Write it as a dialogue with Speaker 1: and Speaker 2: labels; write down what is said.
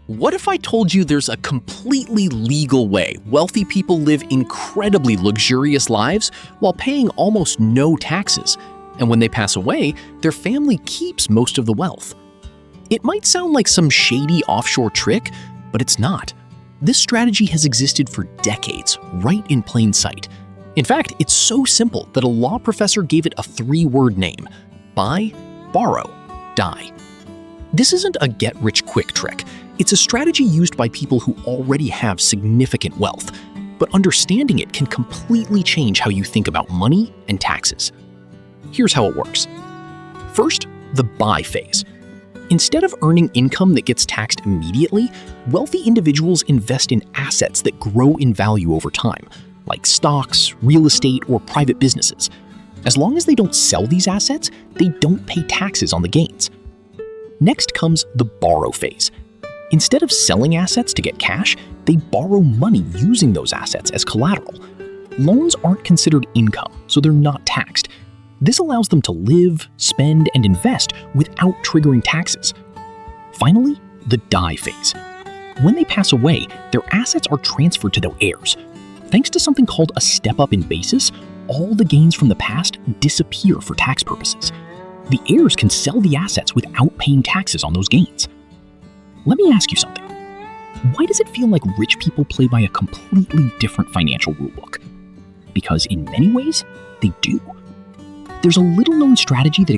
Speaker 1: What if I told you there's a completely legal way wealthy people live incredibly luxurious lives while paying almost no taxes, and when they pass away, their family keeps most of the wealth? It might sound like some shady offshore trick, but it's not. This strategy has existed for decades, right in plain sight. In fact, it's so simple that a law professor gave it a 3-word name: buy, borrow, die. This isn't a get-rich-quick trick. It's a strategy used by people who already have significant wealth, but understanding it can completely change how you think about money and taxes. Here's how it works. First, the buy phase. Instead of earning income that gets taxed immediately, wealthy individuals invest in assets that grow in value over time, like stocks, real estate, or private businesses. As long as they don't sell these assets, they don't pay taxes on the gains. Next comes the borrow phase. Instead of selling assets to get cash, they borrow money using those assets as collateral. Loans aren't considered income, so they're not taxed. This allows them to live, spend, and invest without triggering taxes. Finally, the die phase. When they pass away, their assets are transferred to their heirs. Thanks to something called a step-up in basis, all the gains from the past disappear for tax purposes. The heirs can sell the assets without paying taxes on those gains. Let me ask you something. Why does it feel like rich people play by a completely different financial rulebook? Because in many ways, they do. There's a little-known strategy that